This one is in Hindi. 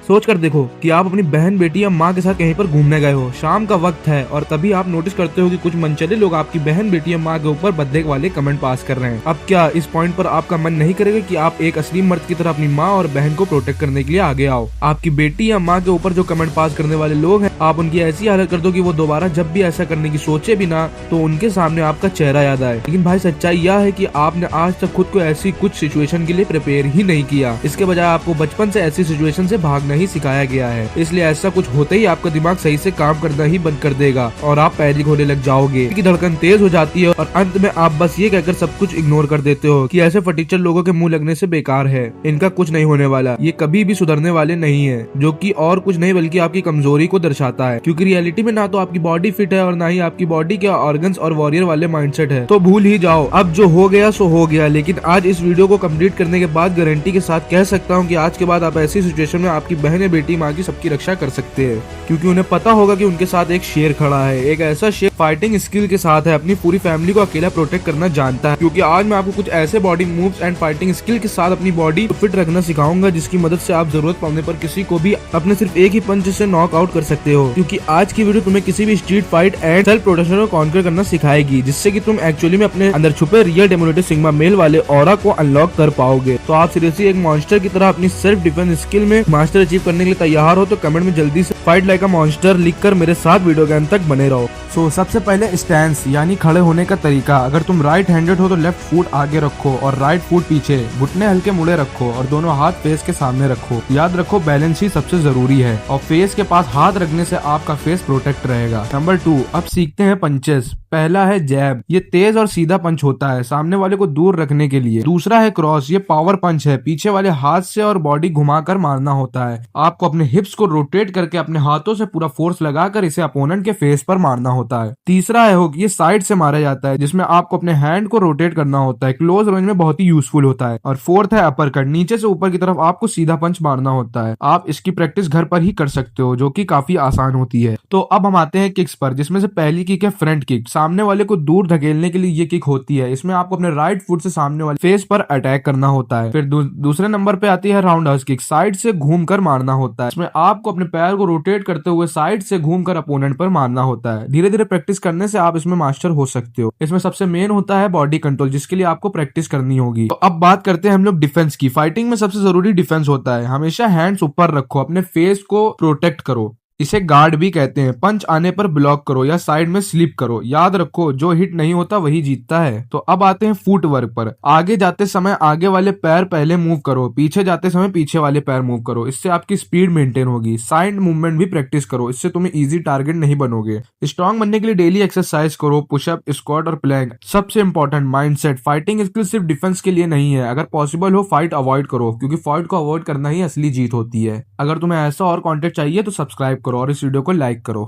सोच कर देखो कि आप अपनी बहन, बेटी या माँ के साथ कहीं पर घूमने गए हो, शाम का वक्त है और तभी आप नोटिस करते हो कि कुछ मनचले लोग आपकी बहन, बेटी या माँ के ऊपर बदले वाले कमेंट पास कर रहे हैं। अब क्या इस पॉइंट पर आपका मन नहीं करेगा कि आप एक असली मर्द की तरह अपनी माँ और बहन को प्रोटेक्ट करने के लिए आगे आओ? आपकी बेटी या माँ के ऊपर जो कमेंट पास करने वाले लोग हैं, आप उनकी ऐसी हालत कर दो कि वो दोबारा जब भी ऐसा करने की सोचे भी ना तो उनके सामने आपका चेहरा याद आए। लेकिन भाई सच्चाई यह है कि आपने आज तक खुद को ऐसी कुछ सिचुएशन के लिए प्रिपेयर ही नहीं किया। इसके बजाय आपको बचपन से ऐसी सिचुएशन से भागना ही सिखाया गया है, इसलिए ऐसा कुछ होते ही आपका दिमाग सही से काम करना ही बंद कर देगा और आप पैनिक होने लग जाओगे, की धड़कन तेज हो जाती है और अंत में आप बस ये कहकर सब कुछ इग्नोर कर देते हो कि ऐसे फटीचर लोगों के मुंह लगने से बेकार है, इनका कुछ नहीं होने वाला, ये कभी भी सुधरने वाले नहीं है, जो कि और कुछ नहीं बल्कि आपकी कमजोरी को दर्शाता है। क्योंकि रियलिटी में ना तो आपकी बॉडी फिट है और ना ही आपकी बॉडी के ऑर्गन्स और वॉरियर वाले माइंडसेट है। तो भूल ही जाओ, अब जो हो गया सो हो गया। लेकिन आज इस वीडियो को कंप्लीट करने के बाद गारंटी के साथ कह सकता हूँ कि आज के बाद आप ऐसी सिचुएशन में आपकी बहन या बेटी, माँ की सबकी रक्षा कर सकते हैं, क्योंकि उन्हें पता होगा कि उनके साथ एक शेर खड़ा है, एक ऐसा शेर फाइटिंग स्किल के साथ है, अपनी पूरी फैमिली को अकेला प्रोटेक्ट करना जानता है। क्योंकि आज मैं आपको कुछ ऐसे body moves and fighting skill के साथ अपनी बॉडी फिट रखना सिखाऊंगा जिसकी मदद से आप जरूरत पड़ने पर किसी को भी अपने सिर्फ एक ही पंच से नॉक आउट कर सकते हो। क्योंकि आज की वीडियो तुम्हें किसी भी street fight and self protection को कॉन्कर करना सिखाएगी, जिससे कि तुम एक्चुअली में अपने अंदर छुपे रियल डेमोनेटिव सिग्मा मेल वाले ऑरा को अनलॉक कर पाओगे। तो आप सीरियसली एक मॉन्स्टर की तरह अपनी सेल्फ डिफेंस स्किल में मास्टर अचीव करने के लिए तैयार हो तो कमेंट में जल्दी से फाइट लाइक अ मॉन्स्टर लिखकर मेरे साथ वीडियो के अंत तक बने रहो। सबसे पहले स्टैंस यानी खड़े होने का तरीका। अगर तुम राइट हैंडेड हो तो लेफ्ट फुट आगे रखो और राइट फुट पीछे, घुटने हल्के मुड़े रखो और दोनों हाथ फेस के सामने रखो। याद रखो बैलेंस ही सबसे जरूरी है और फेस के पास हाथ रखने से आपका फेस प्रोटेक्ट रहेगा। नंबर 2, अब सीखते हैं पंचेस। पहला है जैब, ये तेज और सीधा पंच होता है सामने वाले को दूर रखने के लिए। दूसरा है क्रॉस, ये पावर पंच है, पीछे वाले हाथ से और बॉडी घुमाकर मारना होता है। आपको अपने हिप्स को रोटेट करके अपने हाथों से पूरा फोर्स लगाकर इसे अपोनेंट के फेस पर मारना होता है। तीसरा है हुक, ये साइड से मारा जाता है जिसमें आपको अपने हैंड को रोटेट करना होता है, क्लोज रेंज में बहुत ही यूजफुल होता है। और फोर्थ है अपर कट, नीचे से ऊपर की तरफ आपको सीधा पंच मारना होता है। आप इसकी प्रैक्टिस घर पर ही कर सकते हो, जो कि काफी आसान होती है। तो अब हम आते हैं किक्स पर, जिसमें से पहली किक है फ्रंट किक। सामने वाले को दूर धकेलने के लिए ये किक होती है। इसमें आपको अपने राइट फुट से सामने वाले फेस पर अटैक करना होता है। फिर दूसरे नंबर पे आती है राउंड हाउस किक, साइड से घूमकर मारना होता है। इसमें आपको अपने पैर को रोटेट करते हुए साइड से घूमकर अपोनेंट पर मारना होता है। धीरे धीरे प्रैक्टिस करने से आप इसमें मास्टर हो सकते हो। इसमें सबसे मेन होता है बॉडी कंट्रोल, जिसके लिए आपको प्रैक्टिस करनी होगी। तो अब बात करते हैं हम लोग डिफेंस की। फाइटिंग में सबसे जरूरी डिफेंस होता है। हमेशा हैंड्स ऊपर रखो, अपने फेस को प्रोटेक्ट करो, इसे गार्ड भी कहते हैं। पंच आने पर ब्लॉक करो या साइड में स्लिप करो। याद रखो जो हिट नहीं होता वही जीतता है। तो अब आते हैं फुट वर्क पर। आगे जाते समय आगे वाले पैर पहले मूव करो, पीछे जाते समय पीछे वाले पैर मूव करो, इससे आपकी स्पीड मेंटेन होगी। साइड मूवमेंट भी प्रैक्टिस करो, इससे तुम्हें इजी टारगेट नहीं बनोगे। स्ट्रॉन्ग बनने के लिए डेली एक्सरसाइज करो, पुशअप, स्क्वाट और प्लैंक। सबसे इंपॉर्टेंट माइंडसेट, फाइटिंग स्किल सिर्फ डिफेंस के लिए नहीं है। अगर पॉसिबल हो फाइट अवॉइड करो, क्योंकि फाइट को अवॉइड करना ही असली जीत होती है। अगर तुम्हें ऐसा और कंटेंट चाहिए तो सब्सक्राइब करो और इस वीडियो को लाइक करो।